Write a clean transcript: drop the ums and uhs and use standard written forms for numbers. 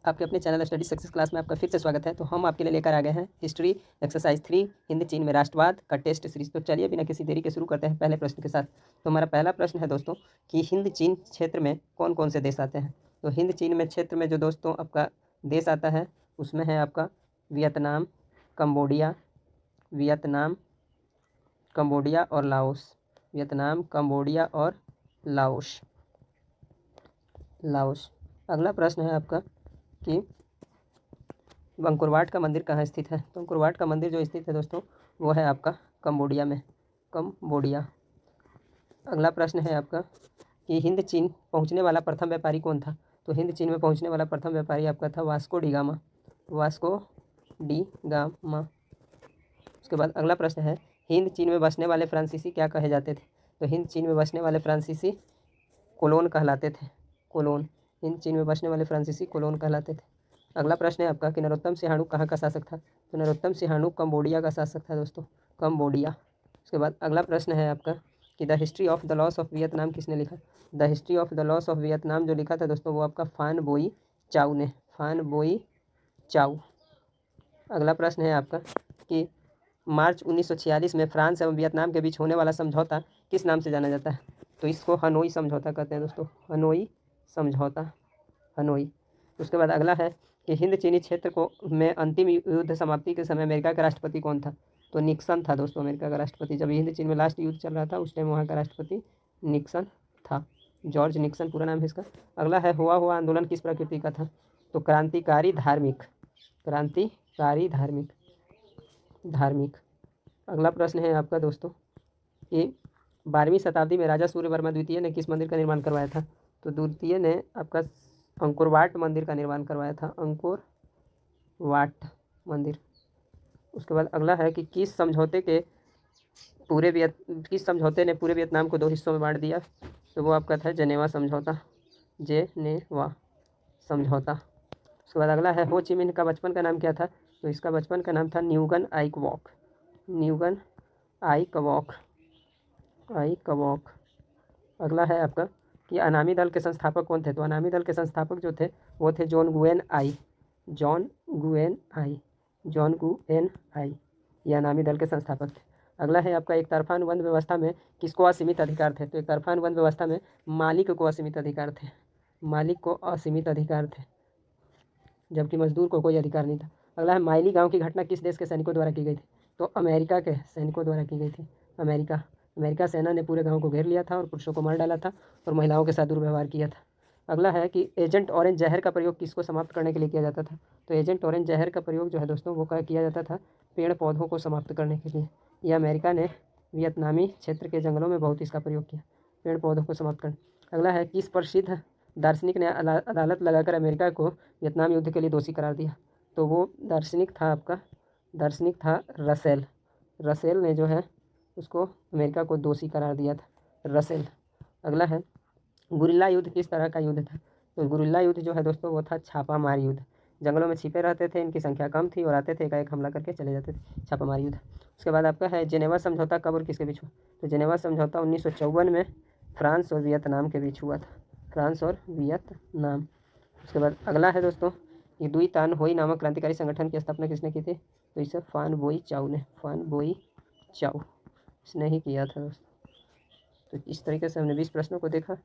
आपके अपने channel study success class में आपका फिर से स्वागत है। तो हम आपके लिए लेकर आ गए हैं हिस्ट्री एक्सरसाइज 3 हिंद चीन में राष्ट्रवाद का टेस्ट सीरीज। तो चलिए बिना किसी देरी के शुरू करते हैं पहले प्रश्न के साथ। तो हमारा पहला प्रश्न है दोस्तों कि हिंद चीन क्षेत्र में कौन कौन से देश आते हैं। तो हिंद चीन में क्षेत्र में जो दोस्तों आपका देश आता है उसमें है आपका वियतनाम, कंबोडिया और लाओस। वियतनाम, कंबोडिया और लाओस। अगला प्रश्न है आपका कि अंकोरवाट का मंदिर कहाँ स्थित है। तो अंकोरवाट का मंदिर जो स्थित है दोस्तों वो है आपका कंबोडिया में, कंबोडिया। अगला प्रश्न है आपका कि हिंद चीन पहुँचने वाला प्रथम व्यापारी कौन था। तो हिंद चीन में पहुँचने वाला प्रथम व्यापारी आपका था Vasco D gamma, Vasco D gamma. उसके बाद अगला प्रश्न है हिंद चीन में बसने वाले फ्रांसीसी क्या कहे जाते थे। तो हिंद चीन में बसने वाले फ्रांसीसी कोलोन कहलाते थे, कोलोन। हिंद चीन में बसने वाले फ्रांसीसी कोलोन कहलाते थे। अगला प्रश्न है आपका कि नरोत्तम सिंहाणु कहाँ का शासक था। तो नरोत्तम सिंहाणु कंबोडिया का शासक था दोस्तों, कंबोडिया। उसके बाद अगला प्रश्न है आपका कि the history of the loss of Vietnam किसने लिखा। The history of the loss of Vietnam जो लिखा था दोस्तों वो आपका फान बोई चाउ ने, फान बोई चाउ। अगला प्रश्न है आपका कि मार्च 1946 में फ्रांस एवं वियतनाम के बीच होने वाला समझौता किस नाम से जाना जाता है। तो इसको हनोई समझौता कहते हैं दोस्तों, हनोई समझौता, हनोई। उसके बाद अगला है कि हिंद चीनी क्षेत्र को में अंतिम युद्ध समाप्ति के समय अमेरिका का राष्ट्रपति कौन था। तो निक्सन था दोस्तों अमेरिका का राष्ट्रपति। जब हिंद चीन में लास्ट युद्ध चल रहा था उस टाइम वहाँ का राष्ट्रपति निक्सन था, जॉर्ज निक्सन पूरा नाम है इसका। अगला है हुआ आंदोलन किस प्रकृति का था। तो क्रांतिकारी धार्मिक, क्रांतिकारी धार्मिक। अगला प्रश्न है आपका दोस्तों कि 12वीं शताब्दी में राजा सूर्यवर्मा द्वितीय ने किस मंदिर का निर्माण करवाया था। तो द्वितीय ने आपका अंकोरवाट मंदिर का निर्माण करवाया था, अंकोरवाट मंदिर। उसके बाद अगला है कि किस समझौते ने पूरे वियतनाम को 2 हिस्सों में बांट दिया। तो वो आपका था जेनेवा समझौता, जेनेवा समझौता। उसके बाद अगला है हो ची मिन्ह का बचपन का नाम क्या था। तो इसका बचपन का नाम था न्यूगन आइक वॉक, न्यूगन आइक वॉक। अगला है आपका कि अनामी दल के संस्थापक कौन थे। तो अनामी दल के संस्थापक जो थे वो थे जॉन गुएन आई, ये अनामी दल के संस्थापक थे। अगला है आपका एक तरफा अनुबंध व्यवस्था में किसको असीमित अधिकार थे। तो एक तरफा अनुबंध व्यवस्था में मालिक को असीमित अधिकार थे, मालिक को असीमित अधिकार थे जबकि मजदूर को कोई अधिकार नहीं था। अगला है माइली गांव की घटना किस देश के सैनिकों द्वारा की गई थी। तो अमेरिका के सैनिकों द्वारा की गई थी, अमेरिका सेना ने पूरे गांव को घेर लिया था और पुरुषों को मार डाला था और महिलाओं के साथ दुर्व्यवहार किया था। अगला है कि एजेंट ऑरेंज जहर का प्रयोग किसको समाप्त करने के लिए किया जाता था। तो एजेंट ऑरेंज जहर का प्रयोग जो है दोस्तों वो किया जाता था पेड़ पौधों को समाप्त करने के लिए। यह अमेरिका ने वियतनामी क्षेत्र के जंगलों में बहुत इसका प्रयोग किया, पेड़ पौधों को समाप्त करने। अगला है किस प्रसिद्ध दार्शनिक ने अदालत लगाकर अमेरिका को वियतनाम युद्ध के लिए दोषी करार दिया। तो वो दार्शनिक था रसेल ने जो है उसको अमेरिका को दोषी करार दिया था, रसेल। अगला है गुरिल्ला युद्ध किस तरह का युद्ध था। तो गुरिल्ला युद्ध जो है दोस्तों वो था छापामार युद्ध। जंगलों में छिपे रहते थे, इनकी संख्या कम थी और आते थे एकाएक हमला करके चले जाते थे, छापामार युद्ध। उसके बाद आपका है जेनेवा समझौता कब और किसके बीच हुआ। तो जेनेवा समझौता 1954 में फ्रांस और वियतनाम के बीच हुआ था, फ्रांस और वियतनाम। उसके बाद अगला है दोस्तों कि दुई तान होई नामक क्रांतिकारी संगठन की स्थापना किसने की थी। तो इसे फान बोई चाउ ने, फान बोई चाउ इसने ही किया था दोस्तों। तो इस तरीके से हमने 20 प्रश्नों को देखा।